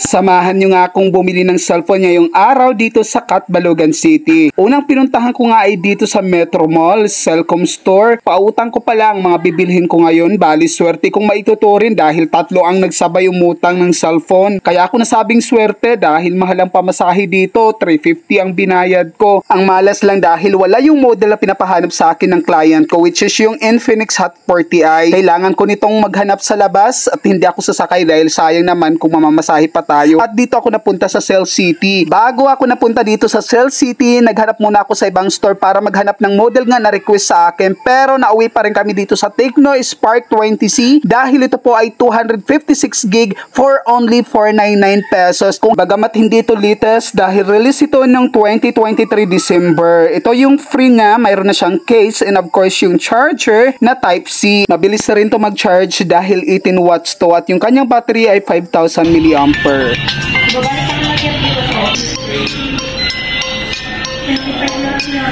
Samahan nyo nga akong bumili ng cellphone ngayong araw dito sa Catbalogan City. Unang pinuntahan ko nga ay dito sa Metro Mall, Cellcom Store. Pautang ko pa lang mga bibilhin ko ngayon. Bali swerte kong maituturin dahil tatlo ang nagsabay umutang ng cellphone. Kaya ako nasabing swerte dahil mahal ang pamasahe dito. 350 ang binayad ko. Ang malas lang dahil wala yung model na pinapahanap sa akin ng client ko, which is yung Infinix Hot 40i. Kailangan ko nitong maghanap sa labas at hindi ako sasakay dahil sayang naman kung mamamasahe pa tayo. At dito ako napunta sa Cell City. Bago ako napunta dito sa Cell City, naghanap muna ako sa ibang store para maghanap ng model nga na request sa akin. Pero nauwi pa rin kami dito sa Tecno Spark 20C dahil ito po ay 256GB for only 499 pesos. Kung bagamat hindi ito latest dahil release ito ng 2023 December. Ito yung free niya, mayroon na siyang case and of course yung charger na Type-C. Mabilis na rin to mag-charge dahil 18 watts to at yung kanyang battery ay 5,000 mAh.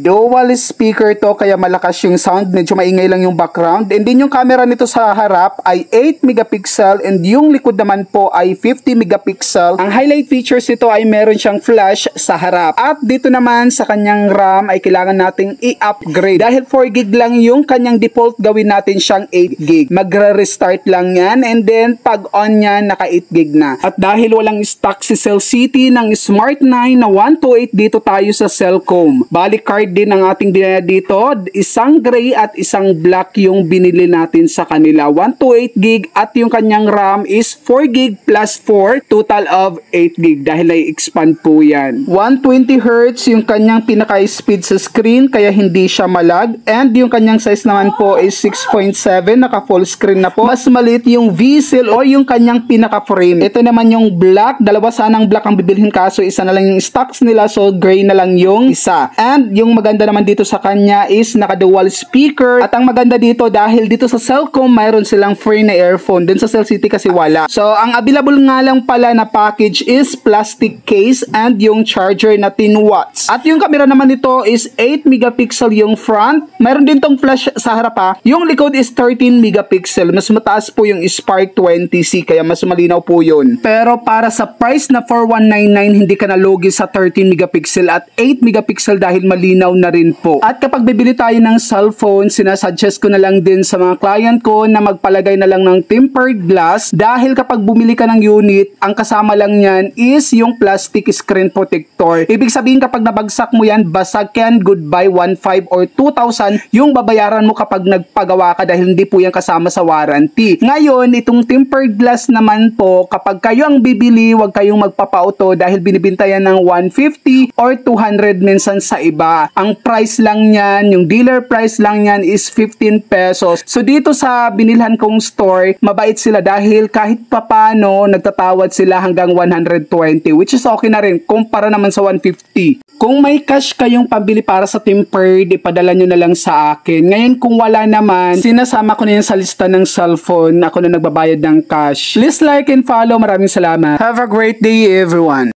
Dual speaker to kaya malakas yung sound, medyo maingay lang yung background, and din yung camera nito sa harap ay 8 megapixel and yung likod naman po ay 50 megapixel. Ang highlight features nito ay meron siyang flash sa harap at dito naman sa kanyang RAM ay kailangan nating i-upgrade dahil 4GB lang yung kanyang default, gawin natin siyang 8GB. Magre-restart lang yan and then pag on yan naka 8GB na. At dahil walang stock si Cell City ng Smart 9 na 128, dito tayo sa Cellcom. Bali card din ang ating binayad dito, isang gray at isang black yung binili natin sa kanila, 128GB at yung kanyang RAM is 4GB plus 4, total of 8GB dahil ay expand po yan. 120Hz yung kanyang pinaka-speed sa screen kaya hindi siya malag, and yung kanyang size naman po is 6.7, naka full screen na po. Mas maliit yung VCL o yung kanyang pinaka-frame. Ito naman yung black, dalawa sanang black ang bibilhin kaso isa na lang yung stocks nila, so gray na lang yung isa. And yung maganda naman dito sa kanya is naka-dual speaker. At ang maganda dito dahil dito sa Cellcom mayroon silang free na earphone. Dun sa Cell City kasi wala. So ang available nga lang pala na package is plastic case and yung charger na 10 watts. At yung camera naman nito is 8 megapixel yung front. Mayroon din tong flash sa harap ha. Yung likod is 13 megapixel. Mas mataas po yung Spark 20C kaya mas malinaw po yun. Pero para sa price na 4199 hindi ka nalugi sa 13 megapixel at 8 megapixel dahil malinaw na rin po. At kapag bibili tayo ng cellphone, sinasuggest ko na lang din sa mga client ko na magpalagay na lang ng tempered glass dahil kapag bumili ka ng unit, ang kasama lang yan is yung plastic screen protector. Ibig sabihin kapag nabagsak mo yan, basag yan, goodbye, 1,500 or 2,000 yung babayaran mo kapag nagpagawa ka dahil hindi po yan kasama sa warranty. Ngayon, itong tempered glass naman po, kapag kayo ang bibili, huwag kayong magpapauto dahil binibinta yan ng 150 or 200 minsan sa iba. Ang price lang niyan, yung dealer price lang niyan is 15 pesos. So dito sa binilhan kong store, mabait sila dahil kahit papano nagtatawad sila hanggang 120, which is okay na rin kumpara naman sa 150. Kung may cash kayong pambili para sa tempered, ipadala nyo na lang sa akin. Ngayon kung wala naman, sinasama ko na yan sa lista ng cellphone. Ako na nagbabayad ng cash. Please like and follow. Maraming salamat. Have a great day everyone.